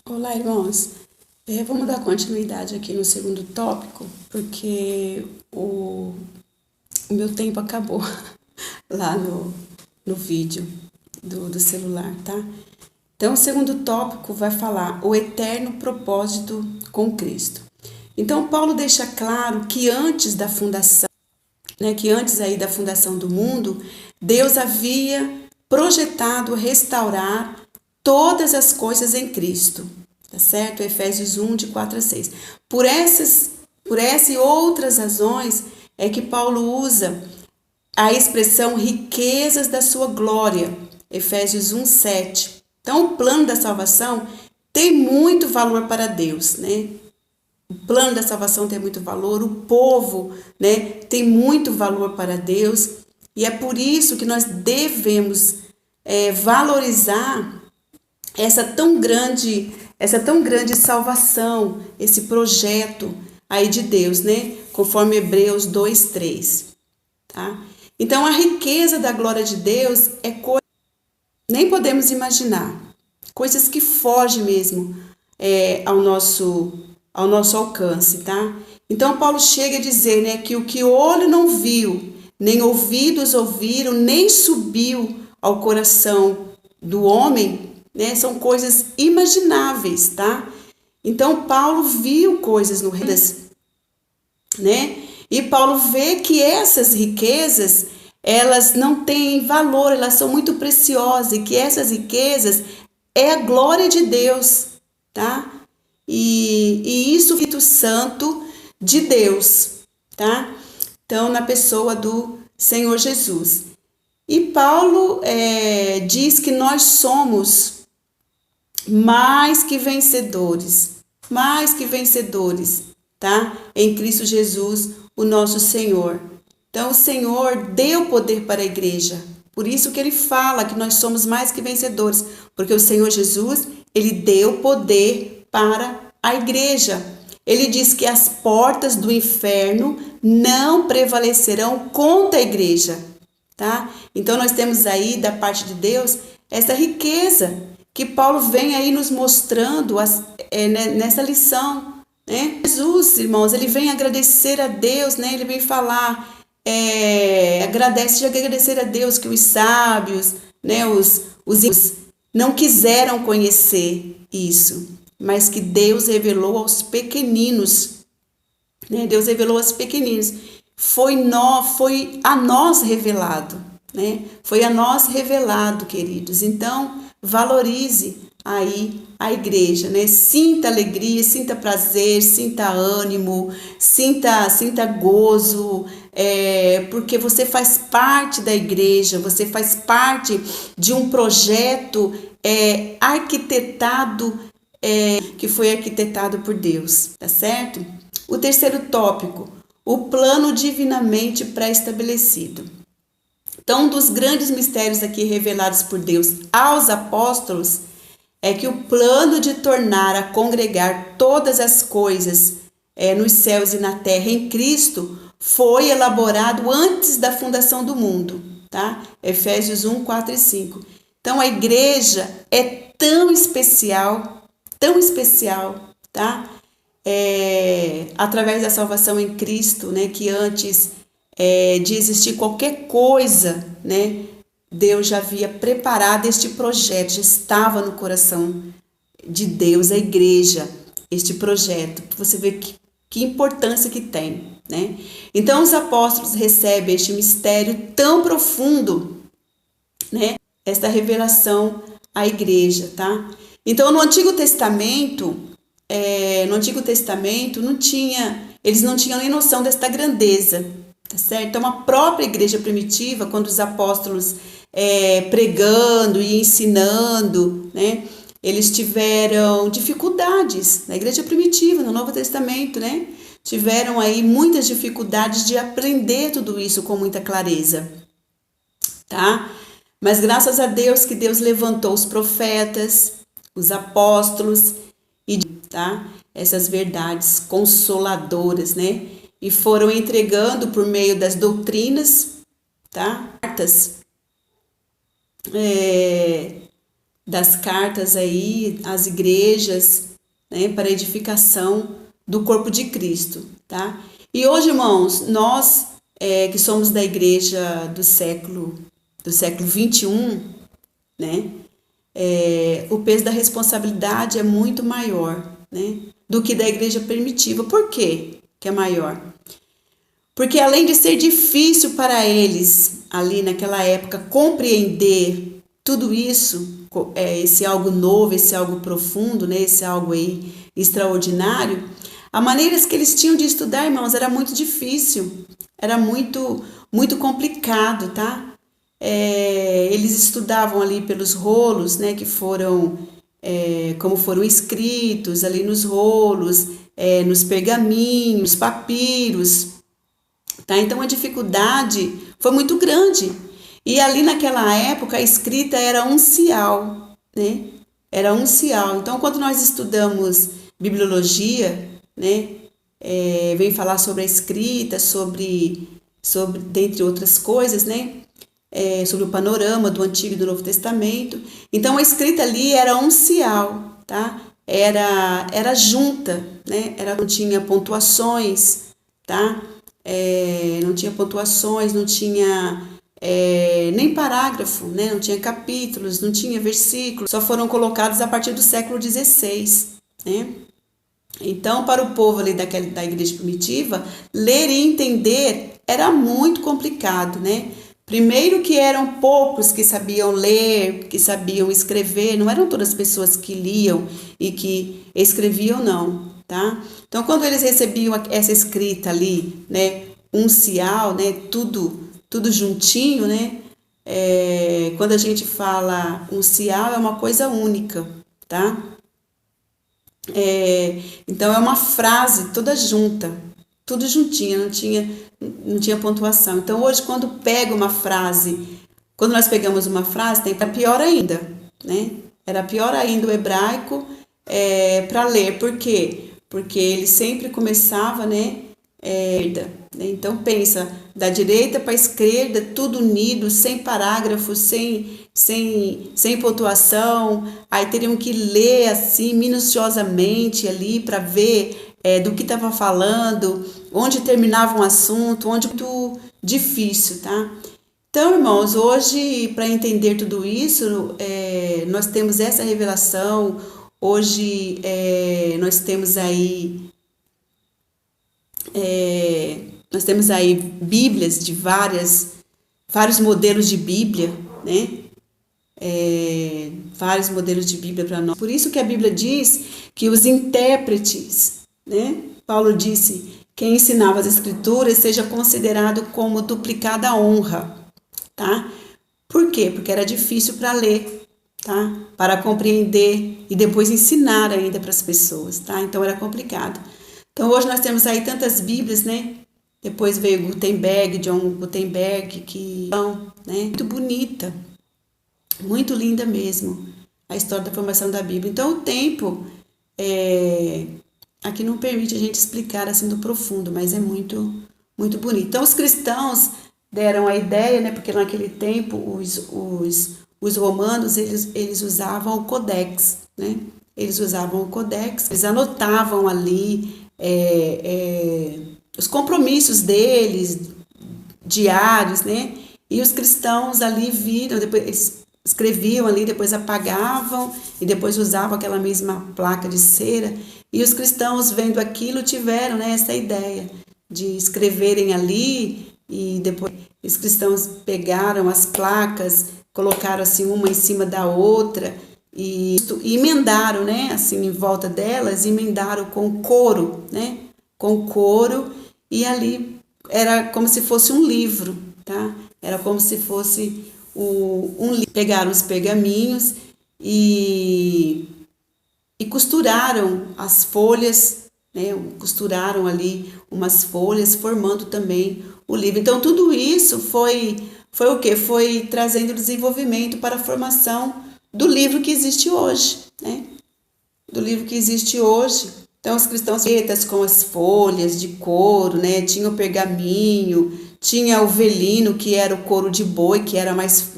Olá, irmãos. Vamos dar continuidade aqui no segundo tópico, porque o meu tempo acabou lá no vídeo do celular, tá? Então, o segundo tópico vai falar o eterno propósito com Cristo. Então, Paulo deixa claro que antes da fundação, que antes aí da fundação do mundo, Deus havia projetado restaurar todas as coisas em Cristo, tá certo? Efésios 1, de 4 a 6. Por essas e outras razões é que Paulo usa a expressão riquezas da sua glória, Efésios 1, 7. Então, o plano da salvação tem muito valor para Deus, né? O plano da salvação tem muito valor, o povo, tem muito valor para Deus, e é por isso que nós devemos valorizar essa tão grande salvação, esse projeto aí de Deus, né? Conforme Hebreus 2:3, tá? Então a riqueza da glória de Deus é coisa que nem podemos imaginar, coisas que fogem mesmo ao nosso alcance, tá? Então Paulo chega a dizer, né, que o que o olho não viu, nem ouvidos ouviram, nem subiu ao coração do homem, né, são coisas imagináveis, tá? Então Paulo viu coisas no reino, né? E Paulo vê que essas riquezas, elas não têm valor, elas são muito preciosas e que essas riquezas é a glória de Deus, tá? E isso é o Espírito Santo de Deus, tá? Então, na pessoa do Senhor Jesus. E Paulo diz que nós somos mais que vencedores, tá? Em Cristo Jesus, o nosso Senhor. Então, o Senhor deu poder para a igreja. Por isso que ele fala que nós somos mais que vencedores, porque o Senhor Jesus, ele deu poder para a igreja. Ele diz que as portas do inferno não prevalecerão contra a igreja, tá? Então nós temos aí da parte de Deus essa riqueza que Paulo vem aí nos mostrando nessa lição, né? Jesus, irmãos, ele vem agradecer a Deus, né? Ele vem falar, agradecer a Deus que os sábios, né? Os não quiseram conhecer isso, mas que Deus revelou aos pequeninos, né? Deus revelou aos pequeninos. Foi a nós revelado, né? Foi a nós revelado, queridos. Então, valorize aí a igreja, né? Sinta alegria, sinta prazer, sinta ânimo, sinta gozo, porque você faz parte da igreja, você faz parte de um projeto arquitetado, que foi arquitetado por Deus, tá certo? O terceiro tópico, o plano divinamente pré-estabelecido. Então, um dos grandes mistérios aqui revelados por Deus aos apóstolos é que o plano de tornar a congregar todas as coisas nos céus e na terra em Cristo foi elaborado antes da fundação do mundo, tá? Efésios 1, 4 e 5. Então, a igreja é tão especial, tá? Através da salvação em Cristo, né, que antes de existir qualquer coisa, né, Deus já havia preparado este projeto, já estava no coração de Deus, a igreja, este projeto. Você vê que importância que tem, né? Então os apóstolos recebem este mistério tão profundo, né, esta revelação à igreja, tá? Então no Antigo Testamento eles não tinham nem noção desta grandeza, tá certo? Então, a própria igreja primitiva, quando os apóstolos pregando e ensinando, né, eles tiveram dificuldades na igreja primitiva, no Novo Testamento, né? Tiveram aí muitas dificuldades de aprender tudo isso com muita clareza, tá? Mas graças a Deus que Deus levantou os profetas, os apóstolos, tá? Essas verdades consoladoras, né? E foram entregando por meio das doutrinas, tá? Cartas das cartas aí às igrejas, né, para edificação do corpo de Cristo, tá? E hoje, irmãos, nós que somos da igreja do século 21, né, o peso da responsabilidade é muito maior, né, do que da igreja primitiva. Por quê que é maior? Porque além de ser difícil para eles, ali naquela época, compreender tudo isso, esse algo novo, esse algo profundo, né, esse algo aí extraordinário, a maneira que eles tinham de estudar, irmãos, era muito difícil, era muito complicado, tá? Eles estudavam ali pelos rolos, né, que foram, como foram escritos ali nos rolos, nos pergaminhos, papiros, tá? Então a dificuldade foi muito grande. E ali naquela época a escrita era uncial, né? Era uncial. Então quando nós estudamos bibliologia, né, vem falar sobre a escrita, sobre dentre outras coisas, né? Sobre o panorama do Antigo e do Novo Testamento. Então a escrita ali era uncial, tá? Era junta, né? Não tinha pontuações, tá? Não tinha pontuações, não tinha nem parágrafo, né? Não tinha capítulos, não tinha versículos, só foram colocados a partir do século XVI, né? Então, para o povo ali da igreja primitiva, ler e entender era muito complicado, né? Primeiro que eram poucos que sabiam ler, que sabiam escrever, não eram todas as pessoas que liam e que escreviam, não, tá? Então, quando eles recebiam essa escrita ali, né, uncial, né, tudo juntinho, né? Quando a gente fala uncial, é uma coisa única, tá? Então é uma frase toda junta, tudo juntinha, não tinha pontuação. Então hoje quando pega uma frase, quando nós pegamos uma frase, tem para pior ainda, né? Era pior ainda o hebraico para ler. Por quê? Porque ele sempre começava, né? Então pensa, da direita para a esquerda, tudo unido, sem parágrafo, sem pontuação. Aí teriam que ler assim minuciosamente ali para ver do que estava falando, onde terminava um assunto, onde muito difícil, tá? Então, irmãos, hoje para entender tudo isso, nós temos essa revelação. Hoje nós temos aí Bíblias de vários modelos de Bíblia, né? Vários modelos de Bíblia para nós. Por isso que a Bíblia diz que os intérpretes, né? Paulo disse, quem ensinava as Escrituras seja considerado como duplicada honra, tá? Por quê? Porque era difícil para ler, tá? Para compreender e depois ensinar ainda para as pessoas, tá? Então era complicado. Então hoje nós temos aí tantas Bíblias, né? Depois veio Gutenberg, John Gutenberg, que né? Muito bonita, muito linda mesmo, a história da formação da Bíblia. Então o tempo aqui não permite a gente explicar assim do profundo, mas é muito, muito bonito. Então os cristãos deram a ideia, né? Porque naquele tempo os romanos eles usavam o codex, né? Eles usavam o codex, eles anotavam ali os compromissos deles, diários, né? E os cristãos ali viram, depois eles escreviam ali, depois apagavam e depois usavam aquela mesma placa de cera. E os cristãos vendo aquilo tiveram, né, essa ideia de escreverem ali e depois os cristãos pegaram as placas, colocaram assim uma em cima da outra e emendaram, né, assim em volta delas, emendaram com couro, né, com couro, e ali era como se fosse um livro, tá? Era como se fosse um livro. Pegaram os pergaminhos e costuraram as folhas, né? Costuraram ali umas folhas, formando também o livro. Então tudo isso foi o quê? Foi trazendo desenvolvimento para a formação do livro que existe hoje, né? Do livro que existe hoje. Então, os cristãos feitas com as folhas de couro, né? Tinha o pergaminho, tinha o velino, que era o couro de boi, que era mais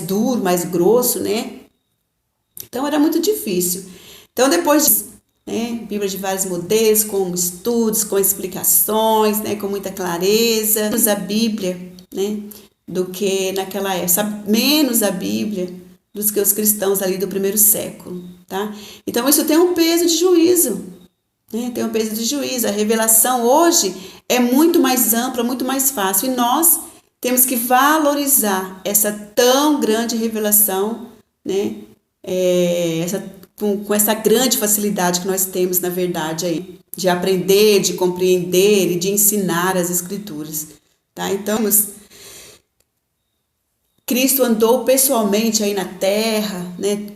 duro, mais grosso, né? Então era muito difícil. Então depois, né, Bíblia de vários modelos, com estudos, com explicações, né, com muita clareza, menos a Bíblia, né, do que naquela época, sabe, menos a Bíblia dos que os cristãos ali do primeiro século, tá? Então isso tem um peso de juízo, né? Tem um peso de juízo. A revelação hoje é muito mais ampla, muito mais fácil, e nós temos que valorizar essa tão grande revelação, né? Com essa grande facilidade que nós temos, na verdade, aí, de aprender, de compreender e de ensinar as Escrituras, tá? Então, Cristo andou pessoalmente aí na terra, né?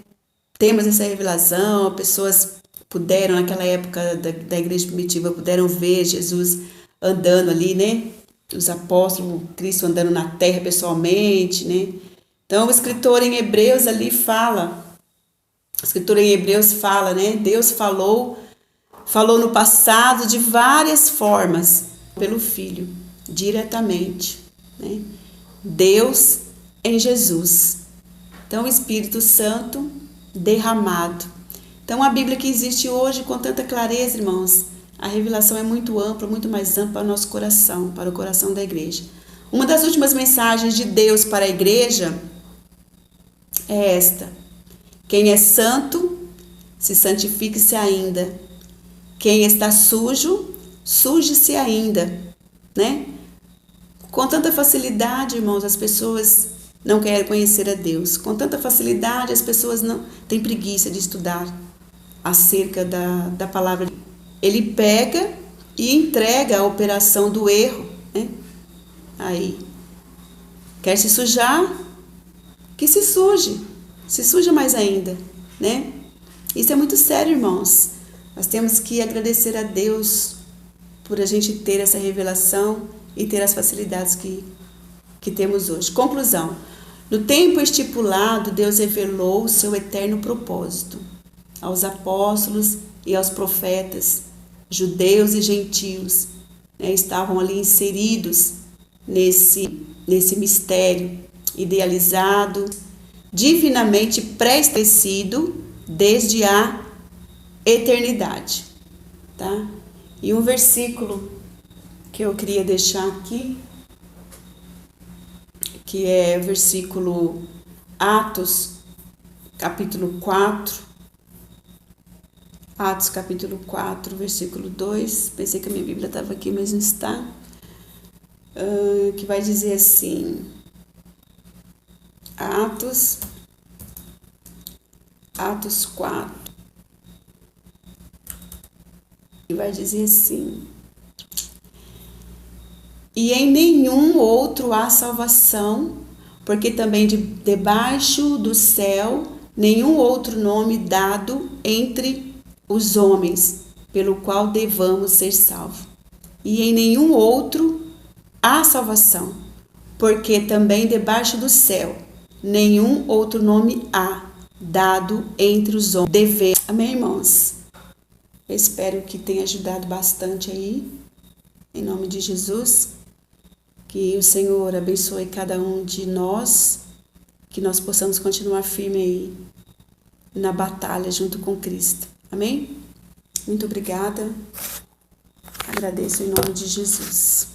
Temos essa revelação, pessoas puderam, naquela época da igreja primitiva, puderam ver Jesus andando ali, né? Os apóstolos, Cristo andando na terra pessoalmente, né? Então, o escritor em Hebreus ali fala, né? Deus falou no passado de várias formas pelo Filho, diretamente, né? Deus em Jesus. Então, o Espírito Santo derramado. Então, a Bíblia que existe hoje com tanta clareza, irmãos, a revelação é muito ampla, muito mais ampla para o nosso coração, para o coração da igreja. Uma das últimas mensagens de Deus para a igreja é esta: quem é santo, se santifique-se ainda. Quem está sujo, suje-se ainda, né? Com tanta facilidade, irmãos, as pessoas não querem conhecer a Deus. Com tanta facilidade, as pessoas não têm preguiça de estudar acerca da palavra. Ele pega e entrega a operação do erro, né? Aí, quer se sujar? Que se suja mais ainda, né? Isso é muito sério, irmãos. Nós temos que agradecer a Deus por a gente ter essa revelação e ter as facilidades que temos hoje. Conclusão: no tempo estipulado, Deus revelou o seu eterno propósito aos apóstolos e aos profetas, judeus e gentios, né, estavam ali inseridos nesse mistério idealizado, divinamente pré-estabelecido desde a eternidade, tá? E um versículo que eu queria deixar aqui, que é o versículo Atos, capítulo 4, Atos capítulo 4, versículo 2, pensei que a minha Bíblia estava aqui, mas não está, que vai dizer assim, Atos 4, e vai dizer assim: e em nenhum outro há salvação, porque também debaixo do céu nenhum outro nome dado entre os homens, pelo qual devamos ser salvos. E em nenhum outro há salvação, porque também debaixo do céu nenhum outro nome há dado entre os homens. Amém, irmãos? Eu espero que tenha ajudado bastante aí, em nome de Jesus. Que o Senhor abençoe cada um de nós, que nós possamos continuar firme aí na batalha junto com Cristo. Amém? Muito obrigada. Agradeço em nome de Jesus.